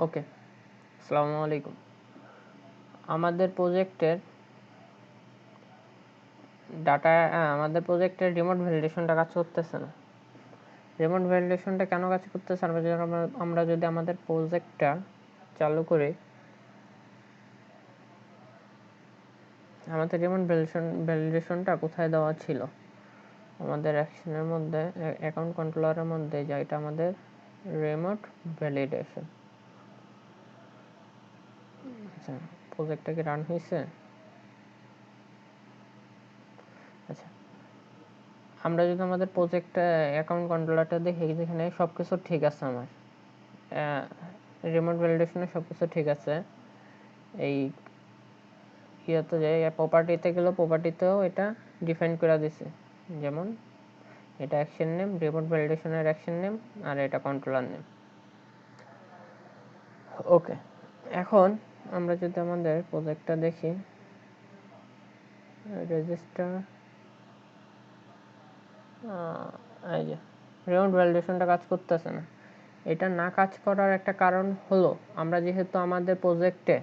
ওকে, আসসালামু আলাইকুম। আমাদের প্রজেক্টের রিমোট ভ্যালিডেশনটা কাজ করতেছে না। রিমোট ভ্যালিডেশনটা কেন কাজ করতেছে? আমরা যদি আমাদের প্রজেক্টটা চালু করি, আমাদের রিমোট ভ্যালিডেশনটা কোথায় দেওয়া ছিল? আমাদের অ্যাকশনের মধ্যে, অ্যাকাউন্ট কন্ট্রোলারের মধ্যে, যেটা আমাদের রিমোট ভ্যালিডেশন। আচ্ছা, প্রজেক্টটা কি রান হয়েছে? আচ্ছা, আমরা যদি আমাদের প্রজেক্টটা অ্যাকাউন্ট কন্ট্রোলারটা দেখি, যেখানে সব কিছু ঠিক আছে, আমার রিমোট ভ্যালিডেশনে সব কিছু ঠিক আছে। এই ইয়েতে যে প্রপার্টিতে গেলে, প্রপার্টিতেও এটা ডিফাইন করে দিছে, যেমন এটা অ্যাকশন নেম, রিমোট ভ্যালিডেশনের অ্যাকশন নেম, আর এটা কন্ট্রোলার নেম। ওকে, এখন আমরা যদি আমাদের প্রজেক্টটা দেখি, রেজিস্টার, এই যে রিমোট ভ্যালিডেশনটা কাজ করতেছে না। এটা না কাজ করার একটা কারণ হলো, আমরা যেহেতু আমাদের প্রজেক্টে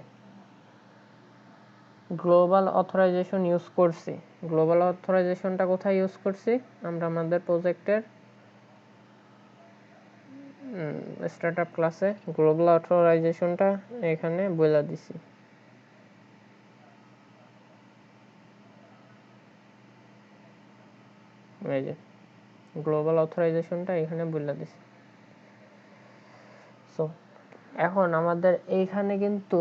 গ্লোবাল অথরাইজেশন ইউজ করছি। গ্লোবাল অথরাইজেশনটা কোথায় ইউজ করছি? আমরা আমাদের প্রজেক্টের স্টার্টআপ ক্লাসে গ্লোবাল অথরাইজেশনটা এখানে বলে দিছি। এই যে গ্লোবাল অথরাইজেশনটা এখানে বলে দিছি। সো এখন আমাদের এইখানে কিন্তু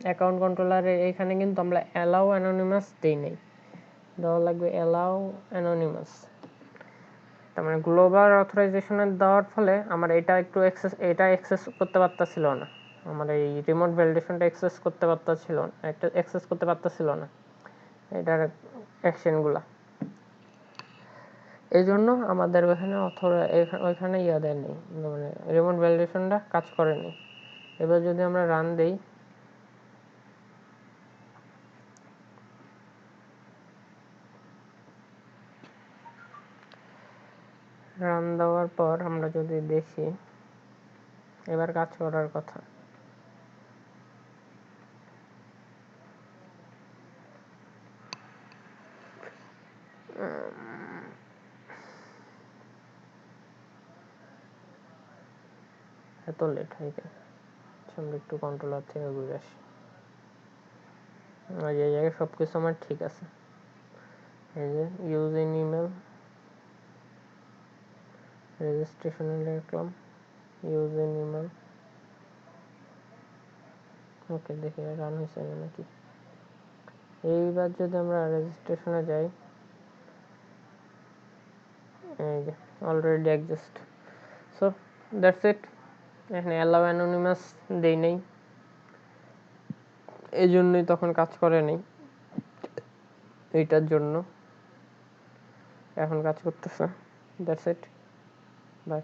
অ্যাকাউন্ট কন্ট্রোলারে এইখানে কিন্তু আমরা অ্যালাউ অ্যানোনিমাস দেই নাই, দেওয়া লাগবে অ্যালাউ অ্যানোনিমাস। তার মানে গ্লোবাল অথরাইজেশনের দেওয়ার ফলে আমার এটা অ্যাক্সেস করতে পারতেছিল না, আমার এই রিমোট ভ্যালিডেশনটা অ্যাক্সেস করতে পারতেছিল না এটার অ্যাকশনগুলা। এই জন্য আমাদের ওইখানে দেয়নি, মানে রিমোট ভ্যালিডেশনটা কাজ করেনি। এবার যদি আমরা রান দেই, রান দেওয়ার পর আমরা যদি দেখি, এবার কাজ করার কথা। এত লেট হয়ে গেল, আমরা একটু কন্ট্রোলার থেকে ঘুরে আসি। এই জায়গায় সবকিছু আমার ঠিক আছে। এই যে ইউজ ইন ইমেল, রেজিস্ট্রেশনে লিখলাম ইউজ ইন ইমেল। ওকে, দেখি রান হয়েছে নাকি। এইবার যদি আমরা রেজিস্ট্রেশনে যাই, এই যে already exist. So that's it. এখানে অ্যালাউ অ্যানোনিমাস দেই নেই, এই জন্যই তখন কাজ করে নেই। এইটার জন্য এখন কাজ করতেছে। That's it, by.